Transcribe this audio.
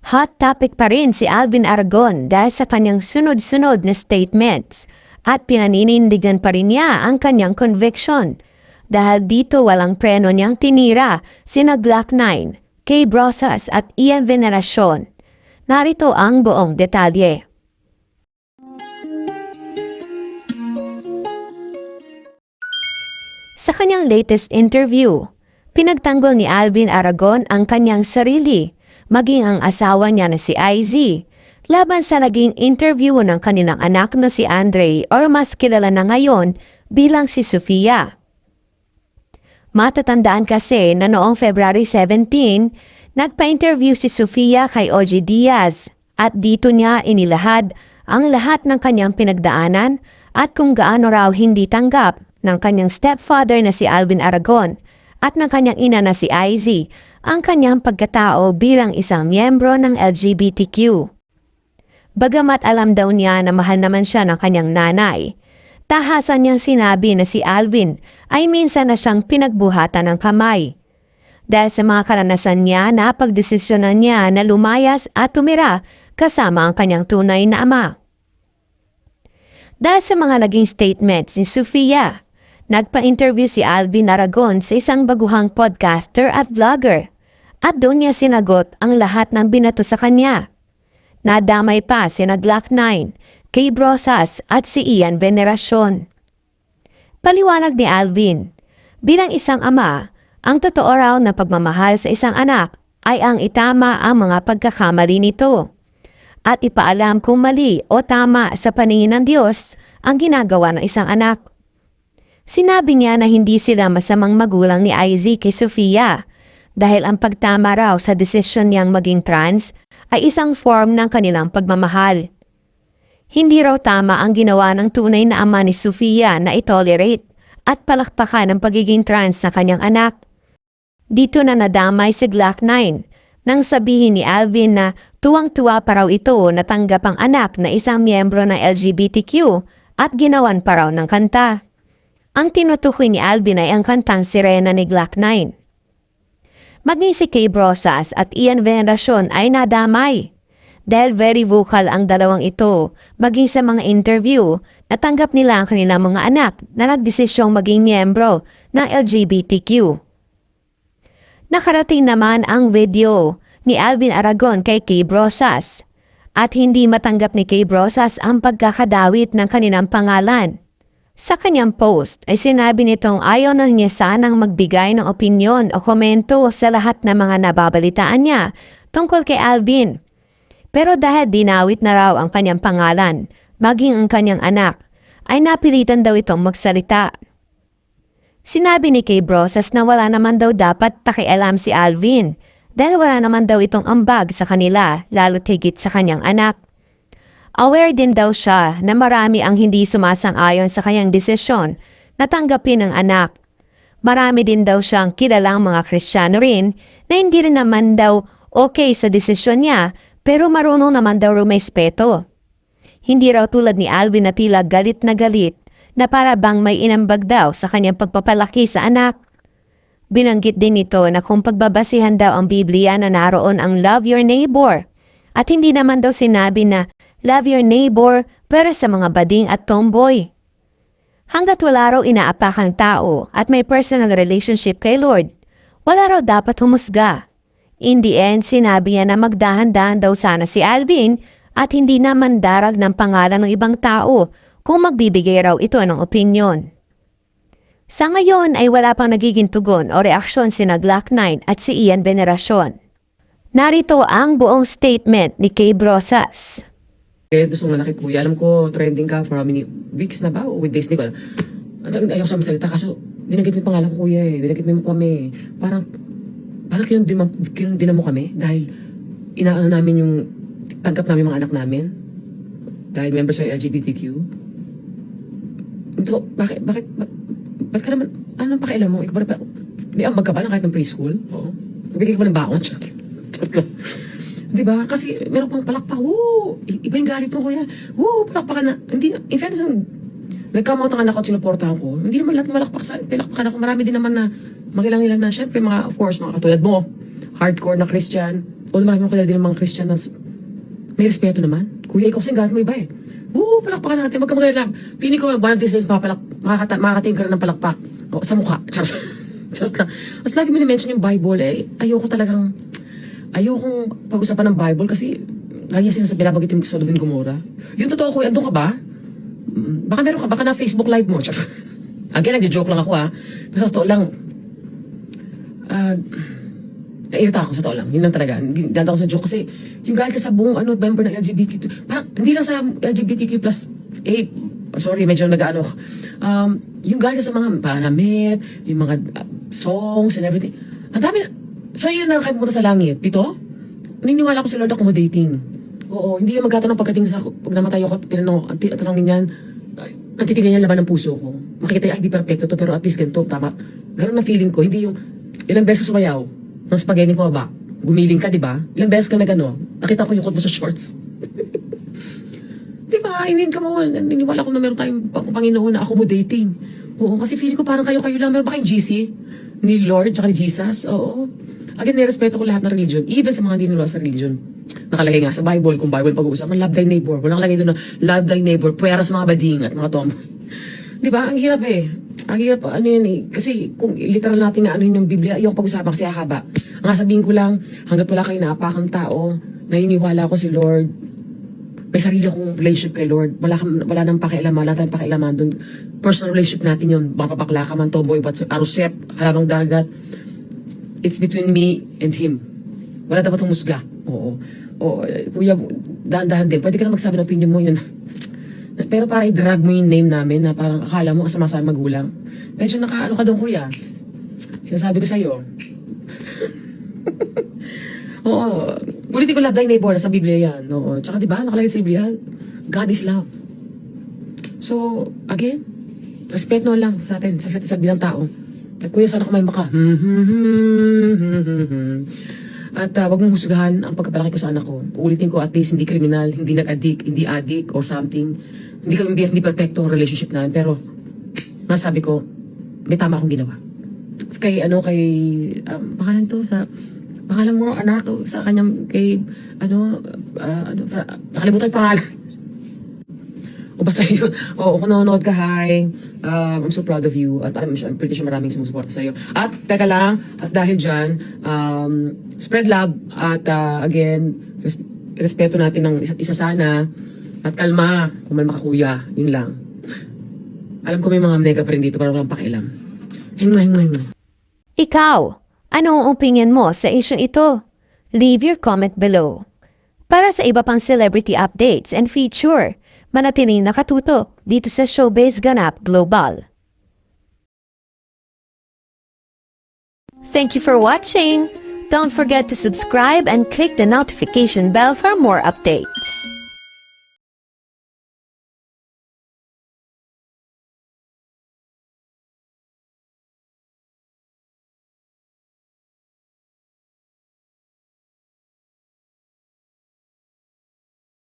Hot topic pa rin si Alvin Aragon dahil sa kanyang sunod-sunod na statements at pinaninindigan pa rin niya ang kanyang conviction. Dahil dito walang preno niyang tinira sina Glock 9, Kay Brosas at Ian Veneracion. Narito ang buong detalye. Sa kanyang latest interview, pinagtanggol ni Alvin Aragon ang kanyang sarili, maging ang asawa niya na si IZ, laban sa naging interview ng kanilang anak na si Andre or mas kilala na ngayon bilang si Sofia. Matatandaan kasi na noong February 17, nagpa-interview si Sofia kay OG Diaz at dito niya inilahad ang lahat ng kanyang pinagdaanan at kung gaano raw hindi tanggap ng kanyang stepfather na si Alvin Aragon at ng kanyang ina na si IZ ang kanyang pagkatao bilang isang miyembro ng LGBTQ. Bagamat alam daw niya na mahal naman siya ng kanyang nanay, tahasan niyang sinabi na si Alvin ay minsan na siyang pinagbuhatan ng kamay. Dahil sa mga karanasan niya na pagdesisyonan niya na lumayas at tumira kasama ang kanyang tunay na ama. Dahil sa mga naging statements ni Sofia, nagpa-interview si Alvin Aragon sa isang baguhang podcaster at vlogger at doon niya sinagot ang lahat ng binato sa kanya. Nadamay pa sina Glock 9, Kay Brosas at si Ian Veneracion. Paliwanag ni Alvin, bilang isang ama, ang totoo raw na pagmamahal sa isang anak ay ang itama ang mga pagkakamali nito at ipaalam kung mali o tama sa paningin ng Diyos ang ginagawa ng isang anak. Sinabi niya na hindi sila masamang magulang ni IZ kay Sofia dahil ang pagtama raw sa desisyon niyang maging trans ay isang form ng kanilang pagmamahal. Hindi raw tama ang ginawa ng tunay na ama ni Sofia na itolerate at palakpakan ang pagiging trans sa kanyang anak. Dito na nadamay si Glock 9 nang sabihin ni Alvin na tuwang-tuwa pa raw ito na tanggap ang anak na isang miyembro ng LGBTQ at ginawan pa raw ng kanta. Ang tinutukoy ni Alvin ay ang kantang Sirena ni Glock 9. Maging si Kay Brosas at Ian Veneracion ay nadamay. Dahil very vocal ang dalawang ito, maging sa mga interview, natanggap nila ang kanilang mga anak na nagdesisyong maging miyembro ng LGBTQ. Nakarating naman ang video ni Alvin Aragon kay Kay Brosas at hindi matanggap ni Kay Brosas ang pagkakadawit ng kanilang pangalan. Sa kanyang post ay sinabi nitong ayaw na niya sanang magbigay ng opinyon o komento sa lahat ng mga nababalitaan niya tungkol kay Alvin. Pero dahil dinawit na raw ang kanyang pangalan, maging ang kanyang anak, ay napilitan daw itong magsalita. Sinabi ni Kay Brosas na wala naman daw dapat pakialam si Alvin dahil wala naman daw itong ambag sa kanila lalo't higit sa kanyang anak. Aware din daw siya na marami ang hindi sumasang-ayon sa kanyang desisyon na tanggapin ng anak. Marami din daw siyang kilalang mga Kristiyano rin na hindi rin naman daw okay sa desisyon niya pero marunong naman daw rumispeto. Hindi raw tulad ni Alvin na tila galit na para bang may inambag daw sa kanyang pagpapalaki sa anak. Binanggit din nito na kung pagbabasihan daw ang Biblia na naroon ang love your neighbor at hindi naman daw sinabi na love your neighbor para sa mga bading at tomboy. Hanggat wala raw inaapakang tao at may personal relationship kay Lord, wala raw dapat humusga. In the end, sinabi niya na magdahan-dahan daw sana si Alvin at hindi naman darag ng pangalan ng ibang tao kung magbibigay raw ito ng opinyon. Sa ngayon ay wala pang nagiging tugon o reaksyon sina Glock 9 at si Ian Veneracion. Narito ang buong statement ni Kay Brosas. Kaya gusto nga na kay Kuya, alam ko trending ka for how many weeks na ba o with days, di ko alam. Ayaw siya masalita kaso binagit mo yung pangalan ko Kuya eh, binagit mo kami. Parang kinundina mo kami dahil inaano namin yung tanggap namin mga anak namin dahil members ng LGBTQ. So, bakit ka naman, anong pakialam mo? Ikaw ba na, may ambag ka ba lang kahit ng preschool? Oo. Bigay ka ba ng baon? Diba? Kasi meron pang palakpak. Woo! Iba yung galit mo Kuya. Woo! Palakpakan na. Hindi, in fairness, nagkamot ang anak ko at sinuportahan ko. Hindi naman lahat palakpakan ako. Marami din naman na magilang-ilang na. Siyempre, mga, of course, mga katulad mo. hardcore na Christian. O marami akong kilala din ng mga Christian na may respeto naman. Kuya, ikaw kasi galit mo iba eh. Palakpakan natin. Magkamagay lang. Pili ko, one of these days, makakating ka rin ng palakpak. O, sa mukha. Charot. Charot lang. Mas lagi mo na-mention yung Bible eh. Ayokong pag-usapan ng Bible kasi lagi sinasabi binabagit yung Sodom and Gomorrah. Yung totoo kuya, andun ka ba? Baka meron ka, baka na Facebook live mo. Again, nagjo-joke lang ako Pero sa totoo lang, nairita ako sa totoo lang. Yun lang talaga. Ganda ako sa joke kasi yung galit ka sa buong member ng LGBTQ. Parang hindi lang sa LGBTQ+, sorry, medyo nag-ano. Yung galit ka sa mga panamit, yung mga songs and everything. Ang dami na. So yun na kayo pumunta sa langit. Pito? Naniniwala ko sa Lord accommodating. Oo, hindi yung magkataon ng pagdating sa pag namatay ako, tinanongin yan, natitignan niya laban ng puso ko. Makikita ay, di perfecto to, pero at least ganito, tama. Ganun na feeling ko, hindi yung ilang beses sumayaw ng spaghetti ko ba? Gumiling ka, di ba? Ilang beses ka na gano'n, nakita ko yung kot mo sa shorts. Di ba? Hindi ka mo, naniniwala ko na meron tayong Panginoon na accommodating. Oo, kasi feeling ko parang kayo-kayo lang. Meron ba kayong GC? Ni Lord, tsaka ni Jesus? Oo. Again, nirespeto ko lahat ng religion, even sa mga hindi nila sa religion. Nakalagay nga sa Bible, kung Bible pag-uusapan, love thy neighbor. Walang lagay doon na love thy neighbor, pwera sa mga bading at mga tomboy. Di ba? Ang hirap eh. Ang hirap, kasi kung literal natin na yung Biblia, yung pag-usapan kasi haba. Ang sabihin ko lang, hanggat wala kayo naapakang tao, naniniwala ko si Lord, may sarili akong relationship kay Lord, wala nang pakialaman, wala tayong pakialaman doon. Personal relationship natin yun, mapapakla ka man, tomboy, arusep, halabang dagat. It's between me and him. Wala dapat humusga. Oo. Kuya, dahan-dahan din. Pwede ka na magsabi ng opinion mo yun. Pero para i-drag mo yung name namin na parang akala mo kasama-sama magulang. Medyo nakaano ka doon, kuya. Sinasabi ko sa'yo. Oo. Ulitin ko, love thy neighbor. Sa Biblia yan. Oo. Tsaka diba, nakalagay sa Biblia, God is love. So, again, respeto lang sa atin, sa bilang tao. At kuya, sana kumalma ka. At wag mong husgahan ang pagkapalaki ko sa anak ko. Ulitin ko, at least hindi kriminal, hindi nag-addict, hindi addict or something. Hindi perfecto ang relationship namin. Pero, nasabi ko, may tama akong ginawa. Pangalan mo, anak, sa kanyang, nakalimutan yung pangalan. O basta yun. Kung nanonood ka, hi. I'm so proud of you. At I'm pretty sure maraming sumusuporta sa'yo. At, teka lang, at dahil dyan, spread love. At, again, respeto natin ng isa't isa sana. At kalma. Kumalma ka, kuya. Yun lang. Alam ko may mga nega pa rin dito, para walang pakialam. Hingma. Ikaw, ano ang opinion mo sa issue ito? Leave your comment below. Para sa iba pang celebrity updates and feature, manatiling nakatuto dito sa Showbiz Ganap Global. Thank you for watching. Don't forget to subscribe and click the notification bell for more updates.